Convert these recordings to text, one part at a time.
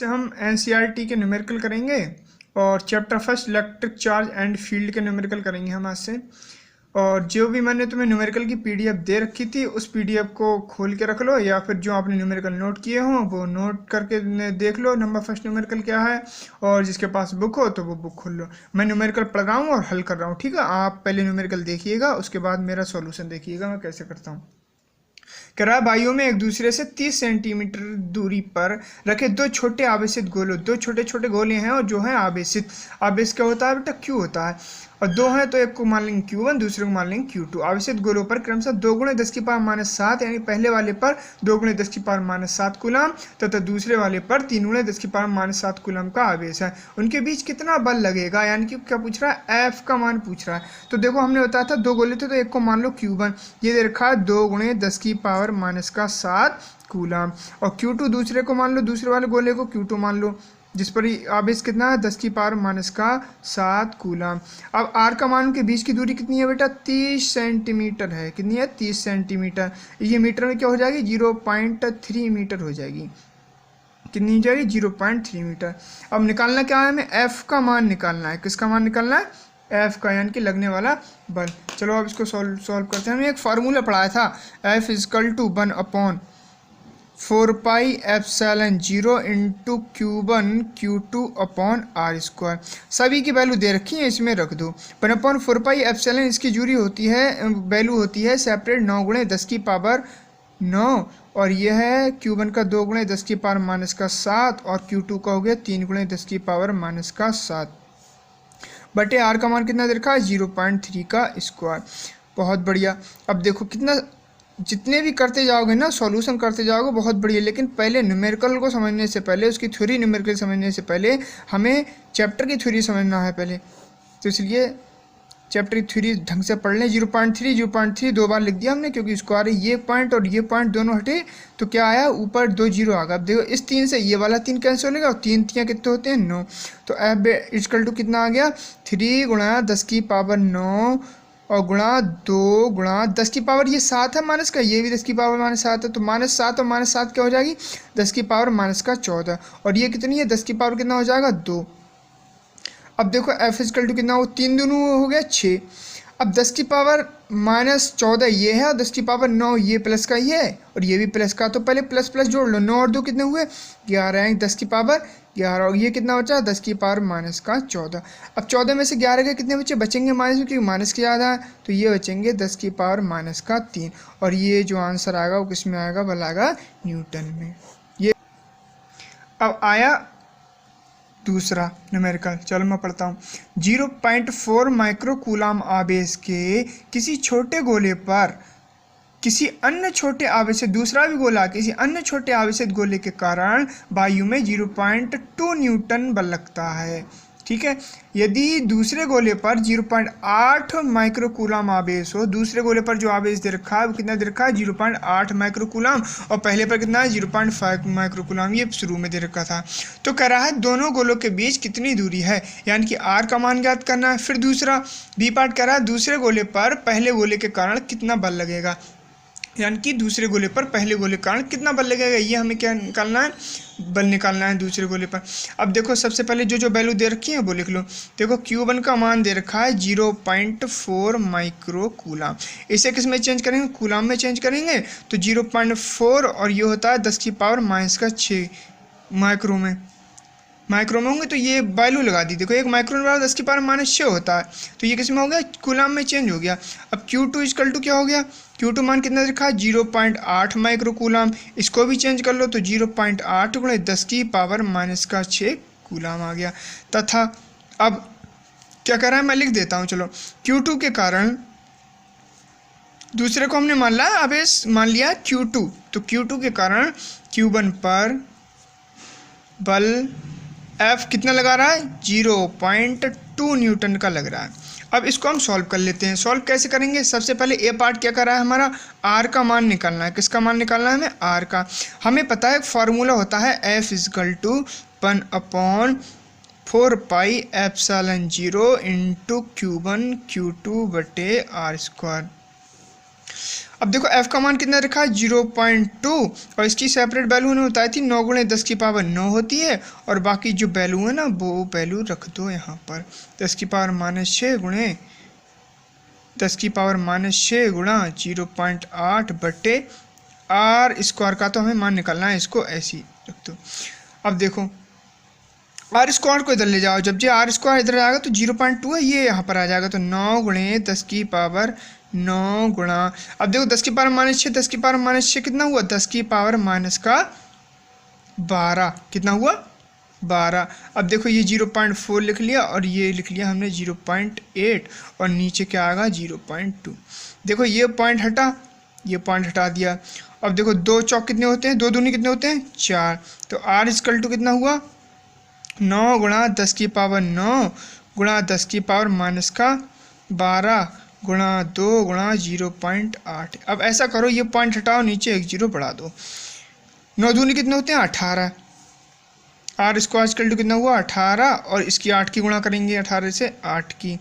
से हम एनसीईआरटी के न्यूमेरिकल करेंगे और chapter first electric charge and field के न्यूमेरिकल करेंगे हम आज से। और जो भी मैंने तुम्हें न्यूमेरिकल की पीडीएफ दे रखी थी उस पीडीएफ को खोल के रख लो, या फिर जो आपने न्यूमेरिकल नोट किए हों वो नोट करके देख लो नंबर फर्स्ट न्यूमेरिकल क्या है, और जिसके पास बुक हो तो वो बुक खोल लो। मैं न्यूमेरिकल पढ़ रहा हूँ और हल कर रहा हूँ, ठीक है। आप पहले न्यूमेरिकल देखिएगा, उसके बाद मेरा सॉल्यूशन देखिएगा मैं कैसे करता हूँ। कह रहा है भाइयों में एक दूसरे से 30 सेंटीमीटर दूरी पर रखे दो छोटे आवेशित गोलों, दो छोटे छोटे गोले हैं और जो है आवेशित। आवेश क्या होता है बेटा? क्यू होता है। और दो हैं तो एक को मान लेंगे Q1, दूसरे को मान लेंगे Q2। आवेशित गोलों पर क्रमशः 2 × 10⁻⁷ यानी पहले वाले पर 2 × 10⁻⁷ कूलम तथा दूसरे वाले पर 3 × 10⁻⁷ कूलम का आवेश है। उनके बीच कितना बल लगेगा, यानी कि क्या पूछ रहा है? F का मान पूछ रहा है। तो देखो हमने बताया था 2 गोले थे तो एक को मान लो Q1, ये दे रखा है 2 × 10⁻⁷ कूलम, और Q2 दूसरे को मान लो, दूसरे वाले गोले को Q2 मान लो, जिस पर आवेश कितना है? 10⁻⁷ कूलम। अब R का मान के बीच की दूरी कितनी है बेटा? 30 सेंटीमीटर है। कितनी है? 30 सेंटीमीटर। ये मीटर में क्या हो जाएगी? 0.3 मीटर हो जाएगी। कितनी हो जाएगी? 0.3 मीटर। अब निकालना क्या है हमें? F का मान निकालना है। किसका मान निकालना है? F का, यानी कि लगने वाला बल। चलो अब इसको सॉल्व करते हैं। हमने एक फार्मूला पढ़ाया था, F = 1/4πε0 × Q1 Q2/r²। सभी की वैल्यू दे रखी है, इसमें रख दो। 1/4πε इसकी दूरी होती है, वैल्यू होती है सेपरेट 9 × 10⁻⁹, और यह है Q1 का 2 × 10⁻⁷ और Q2 का हो गया 3 × 10⁻⁷ बटे R का मान कितना दे रखा है? 0.3 का स्क्वायर। बहुत बढ़िया। अब देखो कितना, जितने भी करते जाओगे ना, सॉल्यूशन करते जाओगे, बहुत बढ़िया। लेकिन पहले न्यूमेरिकल को समझने से पहले, उसकी थ्योरी न्यूमेरिकल समझने से पहले हमें चैप्टर की थ्योरी समझना है पहले। तो इसलिए चैप्टर की थ्योरी ढंग से पढ़ लें। 0.3 2 बार लिख दिया हमने, क्योंकि स्क्वायर है। ये पॉइंट और ये पॉइंट दोनों हटे तो क्या आया? ऊपर 2 0 आ गया। अब देखो इस 3 से ये वाला 3 कैंसिल हो जाएगा, और 3 3 कितने होते हैं? 9। तो F = कितना आ गया? 3 × 10⁻⁹ और गुणा 2 × 10 की पावर, ये 7 है माइनस का, ये भी 10⁻⁷ है, तो -7 और -7 क्या हो जाएगी? 10⁻⁻14। और ये कितनी है? 10 की पावर कितना हो जाएगा? 2। अब देखो F = कितना हो? 3 दूनी हो गया 6। अब 10⁻⁻14 ये है और 10⁻9 ये प्लस का ही है और ये भी प्लस का, तो पहले प्लस प्लस जोड़ लो। 9 और 2 कितने हुए? 11 है। 10⁻11 और ये कितना बचा? 10⁻14। अब 14 में से 11 के कितने बच्चे बचेंगे माइनस में, क्योंकि माइनस के ज़्यादा है, तो ये बचेंगे 10⁻⁻3। और ये जो आंसर आएगा वो किस में आएगा? बल आएगा न्यूटन में। ये अब आया दूसरा न्यूमेरिकल। चलो मैं पढ़ता हूँ। 0.4 माइक्रो कूलाम आवेश के किसी छोटे गोले पर किसी अन्य छोटे आवेशित दूसरा भी गोला किसी अन्य छोटे आवेशित गोले के कारण वायु में 0.2 न्यूटन बल लगता है। ठीक है। यदि दूसरे गोले पर 0.8 माइक्रो कूलाम आवेश हो, दूसरे गोले पर जो आवेश दे रखा है वो कितना दे रखा है? 0.8 माइक्रो कूलाम, और पहले पर कितना है? 0.5 माइक्रो कूलाम, ये शुरू में दे रखा था। तो कह रहा है दोनों गोलों के बीच कितनी दूरी है, यानी कि R का मान ज्ञात करना है। फिर दूसरा बी पार्ट कह रहा है दूसरे गोले पर पहले गोले के कारण कितना बल लगेगा, यानी कि दूसरे गोले पर पहले गोले के कारण कितना बल लगेगा, ये हमें क्या निकालना है? बल निकालना है दूसरे गोले पर। अब देखो सबसे पहले जो वैल्यू दे रखी है वो लिख लो। देखो Q1 का मान दे रखा है 0.4 माइक्रो कूलाम। इसे किस में चेंज करेंगे? कूलाम में चेंज करेंगे, तो 0.4 और ये होता है 10⁻⁻6 माइक्रो में होंगे, तो ये वैल्यू लगा दी। देखो 1 माइक्रो में 10⁻⁻6 होता है, तो ये किस में हो गया? कूलाम में चेंज हो गया। अब Q2 = क्या हो गया? Q2 मान कितना रखा है? 0.8 माइक्रो कूलाम। इसको भी चेंज कर लो, तो 0.8 × 10⁻⁻6 कूलाम आ गया। तथा अब क्या कर रहा है? मैं लिख देता हूँ। चलो Q2 के कारण, दूसरे को हमने मान लिया आवेश, मान लिया Q2, तो Q2 के कारण Q1 पर बल F कितना लगा रहा है? 0.2 न्यूटन का लग रहा है। अब इसको हम सॉल्व कर लेते हैं। सॉल्व कैसे करेंगे? सबसे पहले ए पार्ट क्या कर रहा है हमारा? R का मान निकालना है। किसका मान निकालना है हमें? R का। हमें पता है फार्मूला होता है F = 1/4πε0 × Q1 Q2/r²। अब देखो f का मान कितना रखा है 0.2 और इसकी सेपरेट वैल्यू उन्होंने बताई थी 9 गुणे 10 की पावर 9 होती है और बाकी जो वैल्यू है ना वो वैल्यू रख दो यहाँ पर 10 की पावर -6 गुणे 10 की पावर -6 गुणा 0.8 बटे आर स्क्वायर का तो हमें मान निकालना है, इसको ऐसे ही रख दो। अब देखो आर स्क्वायर को इधर ले जाओ, जब जो आर स्क्वायर इधर आएगा तो 0.2 है ये यहाँ पर आ जाएगा, तो 9 गुणे 10 की पावर 9 गुणा, अब देखो 10 की पावर -6 10 की पावर -6 कितना हुआ 10 की पावर -12 कितना हुआ 12। अब देखो ये 0.4 लिख लिया और ये लिख लिया हमने 0.8 और नीचे क्या आएगा 0.2। देखो ये पॉइंट हटा, ये पॉइंट हटा दिया। अब देखो 2 चौक कितने होते हैं, 2 दूनी कितने होते हैं 4, तो आर इक्वल टू कितना हुआ 9 गुणा 10 की पावर 9 गुणा 10 की पावर -12 गुणा 2 गुणा 0.8। अब ऐसा करो ये पॉइंट हटाओ, नीचे एक 0 बढ़ा दो। 9 दूनी कितने होते हैं 18, आर स्क्वायर इक्वल टू कितना हुआ 18 और इसकी 8 की गुणा करेंगे 18 से 8 की।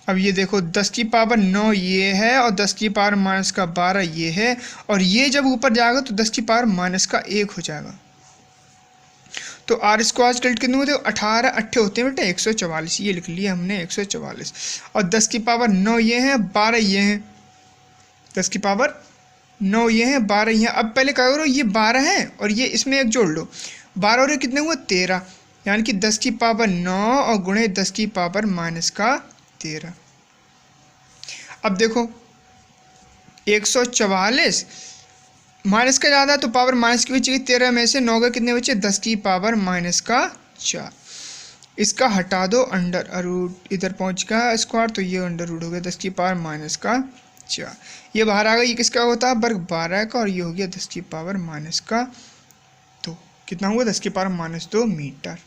अब ये देखो 10 की पावर 9 ये है और 10 की पावर -12 ये है और ये जब ऊपर जाएगा तो 10 की पावर -1 हो जाएगा। तो आर स्क्वायर इक्वल कितने होते हैं 18 अट्ठे होते हैं बेटा 144, ये लिख लिया हमने 144 और 10 की पावर 9 ये है 12 ये हैं, 10 की पावर 9 ये है 12 ये हैं। अब पहले क्या करो ये 12 है और ये इसमें एक जोड़ लो, 12 और ये कितने हुए 13, यानी कि 10 की पावर 9 और गुणे 10 की पावर -13। अब देखो 144 माइनस का ज़्यादा तो पावर माइनस की बची, 13 में से 9 के कितने बचे 10 की पावर -4। इसका हटा दो अंडर रूट, इधर पहुंच गया स्क्वायर तो ये अंडर रूट हो गया 10 की पावर -4। ये बाहर आ गया, ये किसका होता है वर्ग 12 का और ये हो गया 10 की पावर -2, कितना हुआ 10 की पावर -2 मीटर।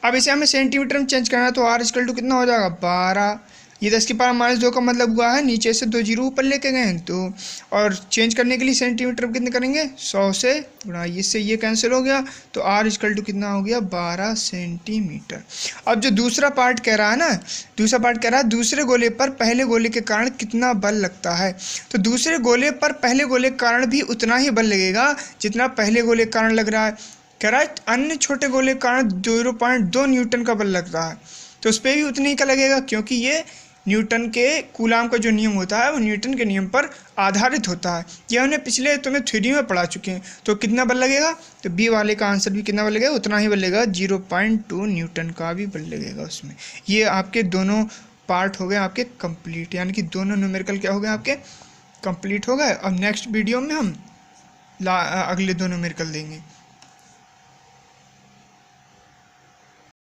अब इसे हमें सेंटीमीटर में चेंज करना है तो आर इक्वल टू कितना हो जाएगा 12, ये 10 की पावर -2 का मतलब हुआ है नीचे से 2 जीरो ऊपर लेके गए हैं तो, और चेंज करने के लिए सेंटीमीटर में कितने करेंगे 100 से गुणा, इससे ये कैंसिल हो गया तो आर इक्वल टू कितना हो गया 12 सेंटीमीटर। अब जो दूसरा पार्ट कह रहा है ना, दूसरा पार्ट कह रहा है दूसरे गोले पर पहले गोले के कारण कितना बल लगता है, तो दूसरे गोले पर पहले गोले के कारण भी उतना ही बल लगेगा जितना पहले गोले के कारण लग रहा है। कह रहा है अन्य छोटे गोले के कारण 0.2 न्यूटन का बल लगता है, तो उस पर भी उतने ही का लगेगा क्योंकि ये न्यूटन के कूलाम का जो नियम होता है वो न्यूटन के नियम पर आधारित होता है। ये हमने पिछले तुम्हें थ्योरी में पढ़ा चुके हैं। तो कितना बल लगेगा, तो बी वाले का आंसर भी कितना बल लगेगा उतना ही बल लगेगा, 0.2 न्यूटन का भी बल लगेगा उसमें। ये आपके दोनों पार्ट हो गए आपके कंप्लीट, यानी कि दोनों न्यूमेरिकल क्या हो गए आपके कंप्लीट हो गए। अब नेक्स्ट वीडियो में हम अगले दो न्यूमेरिकल देंगे।